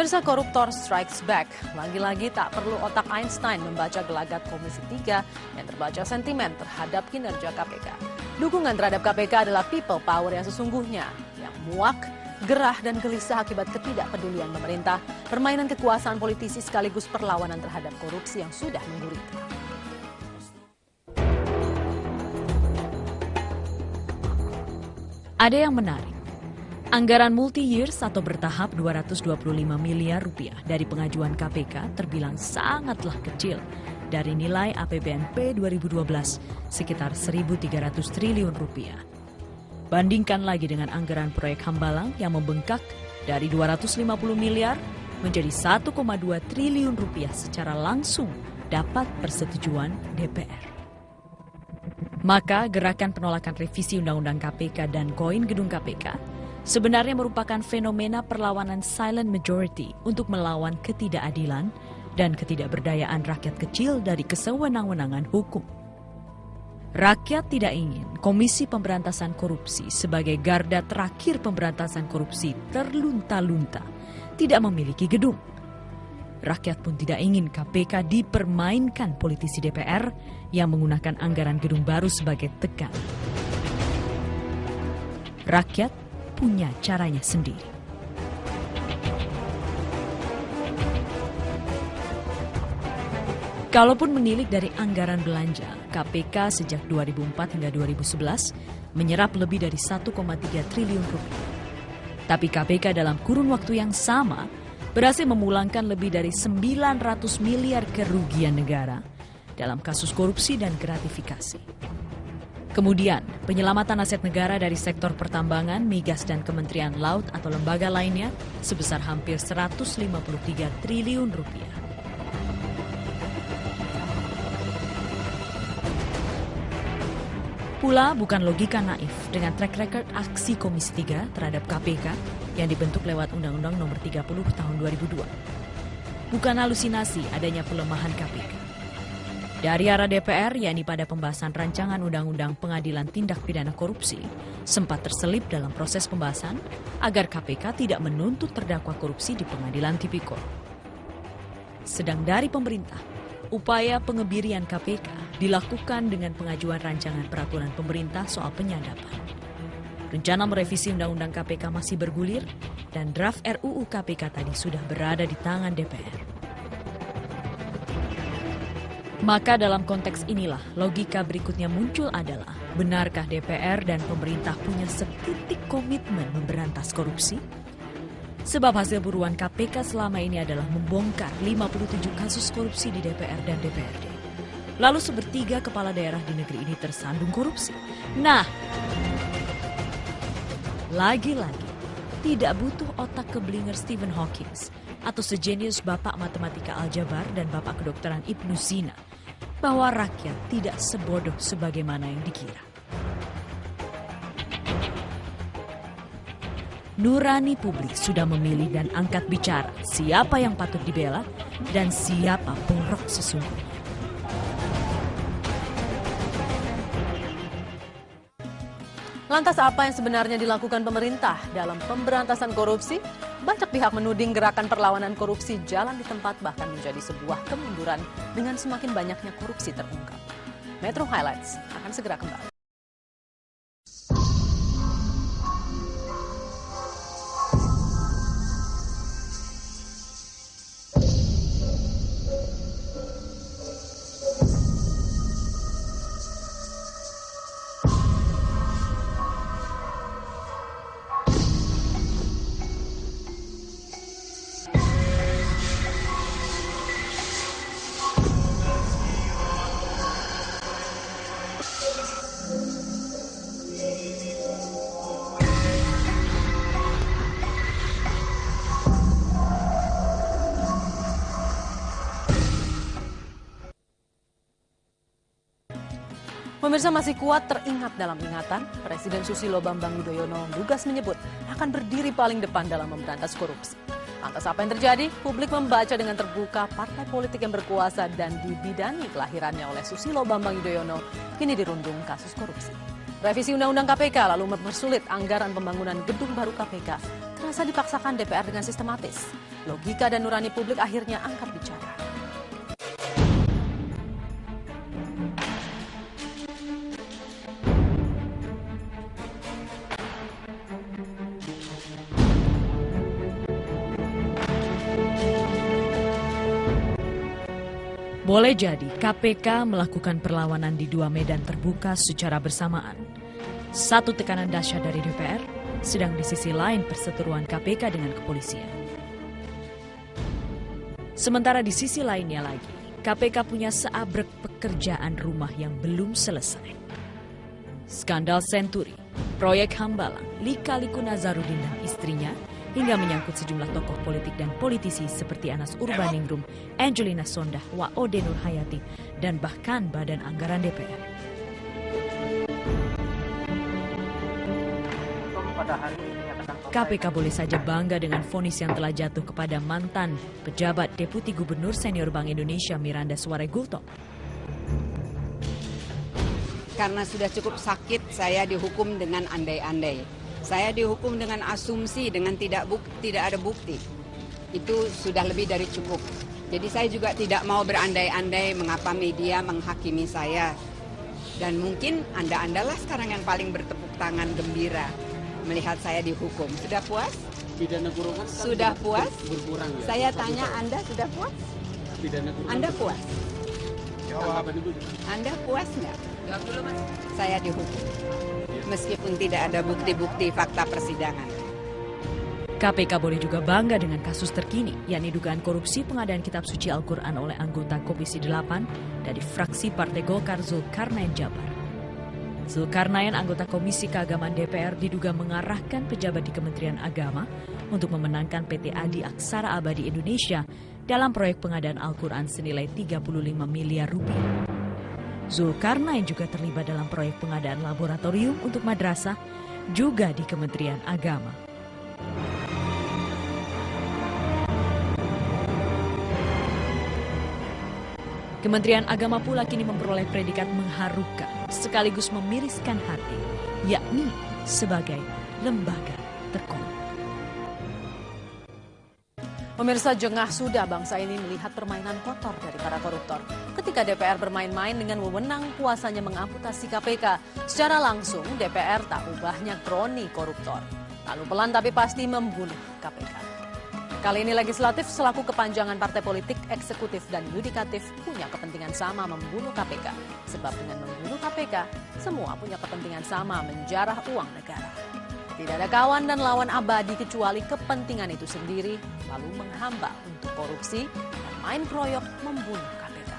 Pemirsa, koruptor strikes back. Lagi-lagi tak perlu otak Einstein membaca gelagat Komisi 3 yang terbaca sentimen terhadap kinerja KPK. Dukungan terhadap KPK adalah people power yang sesungguhnya, yang muak, gerah dan gelisah akibat ketidakpedulian pemerintah, permainan kekuasaan politisi sekaligus perlawanan terhadap korupsi yang sudah menggurita. Ada yang menarik. Anggaran multi-years atau bertahap 225 miliar rupiah dari pengajuan KPK terbilang sangatlah kecil dari nilai APBNP 2012 sekitar 1.300 triliun rupiah. Bandingkan lagi dengan anggaran proyek Hambalang yang membengkak dari 250 miliar menjadi 1,2 triliun rupiah secara langsung dapat persetujuan DPR. Maka gerakan penolakan revisi Undang-Undang KPK dan koin gedung KPK sebenarnya merupakan fenomena perlawanan silent majority untuk melawan ketidakadilan dan ketidakberdayaan rakyat kecil dari kesewenang-wenangan hukum. Rakyat tidak ingin Komisi Pemberantasan Korupsi sebagai garda terakhir pemberantasan korupsi terlunta-lunta tidak memiliki gedung. Rakyat pun tidak ingin KPK dipermainkan politisi DPR yang menggunakan anggaran gedung baru sebagai tekan. Rakyat punya caranya sendiri. Kalaupun menilik dari anggaran belanja, KPK sejak 2004 hingga 2011 menyerap lebih dari 1,3 triliun rupiah. Tapi KPK dalam kurun waktu yang sama berhasil memulangkan lebih dari 900 miliar kerugian negara dalam kasus korupsi dan gratifikasi. Kemudian, penyelamatan aset negara dari sektor pertambangan, migas, dan Kementerian Laut atau lembaga lainnya sebesar hampir 153 triliun rupiah. Pula bukan logika naif dengan track record aksi Komisi 3 terhadap KPK yang dibentuk lewat Undang-Undang Nomor 30 Tahun 2002. Bukan halusinasi adanya pelemahan KPK. Dari arah DPR, yakni pada pembahasan rancangan Undang-Undang Pengadilan Tindak Pidana Korupsi, sempat terselip dalam proses pembahasan agar KPK tidak menuntut terdakwa korupsi di Pengadilan Tipikor. Sedang dari pemerintah, upaya pengebirian KPK dilakukan dengan pengajuan rancangan peraturan pemerintah soal penyadapan. Rencana merevisi Undang-Undang KPK masih bergulir dan draft RUU KPK tadi sudah berada di tangan DPR. Maka dalam konteks inilah logika berikutnya muncul adalah, benarkah DPR dan pemerintah punya setitik komitmen memberantas korupsi? Sebab hasil buruan KPK selama ini adalah membongkar 57 kasus korupsi di DPR dan DPRD. Lalu sepertiga kepala daerah di negeri ini tersandung korupsi. Nah, lagi-lagi tidak butuh otak keblinger Stephen Hawking atau sejenius Bapak Matematika Aljabar dan Bapak Kedokteran Ibnu Sina bahwa rakyat tidak sebodoh sebagaimana yang dikira. Nurani publik sudah memilih dan angkat bicara siapa yang patut dibela dan siapa pengerok sesungguhnya. Lantas apa yang sebenarnya dilakukan pemerintah dalam pemberantasan korupsi? Banyak pihak menuding gerakan perlawanan korupsi jalan di tempat bahkan menjadi sebuah kemunduran dengan semakin banyaknya korupsi terungkap. Metro Highlights akan segera kembali. Pemirsa, masih kuat teringat dalam ingatan, Presiden Susilo Bambang Yudhoyono lugas menyebut akan berdiri paling depan dalam memberantas korupsi. Lantas apa yang terjadi? Publik membaca dengan terbuka partai politik yang berkuasa dan dibidangi kelahirannya oleh Susilo Bambang Yudhoyono kini dirundung kasus korupsi. Revisi Undang-Undang KPK lalu mempersulit anggaran pembangunan gedung baru KPK Masa dipaksakan DPR dengan sistematis? Logika dan nurani publik akhirnya angkat bicara. Boleh jadi KPK melakukan perlawanan di dua medan terbuka secara bersamaan. Satu tekanan dahsyat dari DPR, sedang di sisi lain perseteruan KPK dengan kepolisian. Sementara di sisi lainnya lagi, KPK punya seabrek pekerjaan rumah yang belum selesai. Skandal Senturi, proyek Hambalang, lika-liku Nazarudin dan istrinya, hingga menyangkut sejumlah tokoh politik dan politisi seperti Anas Urbaningrum, Angelina Sondah, Waode Nurhayati, dan bahkan Badan Anggaran DPR. KPK boleh saja bangga dengan vonis yang telah jatuh kepada mantan pejabat Deputi Gubernur Senior Bank Indonesia Miranda Suaregulto. Karena sudah cukup sakit, saya dihukum dengan andai-andai. Saya dihukum dengan asumsi, dengan tidak ada bukti. Itu sudah lebih dari cukup. Jadi saya juga tidak mau berandai-andai mengapa media menghakimi saya. Dan mungkin Anda-andalah sekarang yang paling bertepuk tangan gembira melihat saya dihukum. Sudah puas? Pidana kurungan kan sudah puas? Berkurang ya? Saya tanya Anda sudah puas? Pidana kurungan Anda puas? Tanggapan Ibu? Anda puas nggak? Jawab dulu, Mas. Saya dihukum. Meskipun tidak ada bukti-bukti fakta persidangan. KPK boleh juga bangga dengan kasus terkini, yakni dugaan korupsi pengadaan kitab suci Al-Quran oleh anggota Komisi 8 dari fraksi Partai Golkar Zulkarnain Jabar. Zulkarnain, anggota Komisi Keagamaan DPR, diduga mengarahkan pejabat di Kementerian Agama untuk memenangkan PT Adi Aksara Abadi Indonesia dalam proyek pengadaan Al-Quran senilai 35 miliar rupiah. Zulkarnain juga terlibat dalam proyek pengadaan laboratorium untuk madrasah juga di Kementerian Agama. Kementerian Agama pula kini memperoleh predikat mengharukan sekaligus memiriskan hati, yakni sebagai lembaga terkorup. Pemirsa, jengah sudah bangsa ini melihat permainan kotor dari para koruptor. Ketika DPR bermain-main dengan wewenang kuasanya mengamputasi KPK, secara langsung DPR tak ubahnya kroni koruptor. Lalu pelan tapi pasti membunuh KPK. Kali ini legislatif selaku kepanjangan partai politik, eksekutif dan yudikatif punya kepentingan sama membunuh KPK. Sebab dengan membunuh KPK, semua punya kepentingan sama menjarah uang negara. Tidak ada kawan dan lawan abadi kecuali kepentingan itu sendiri, lalu menghamba untuk korupsi dan main kroyok membunuh KPK.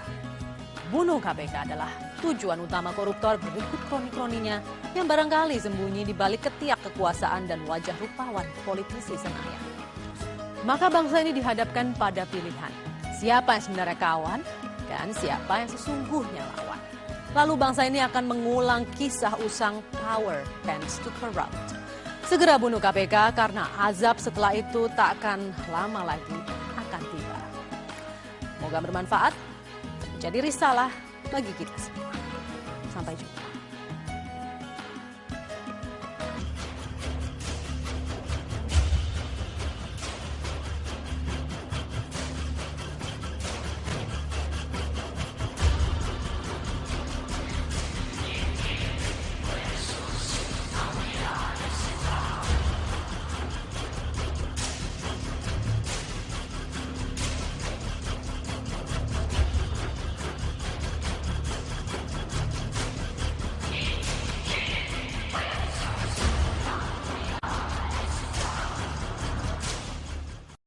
Bunuh KPK adalah tujuan utama koruptor berikut kroni-kroninya yang barangkali sembunyi di balik ketiak kekuasaan dan wajah rupawan politisi Senayan. Maka bangsa ini dihadapkan pada pilihan, siapa yang sebenarnya kawan dan siapa yang sesungguhnya lawan. Lalu bangsa ini akan mengulang kisah usang power tends to corrupt. Segera bunuh KPK karena azab setelah itu tak akan lama lagi akan tiba. Semoga bermanfaat, menjadi risalah bagi kita semua. Sampai jumpa.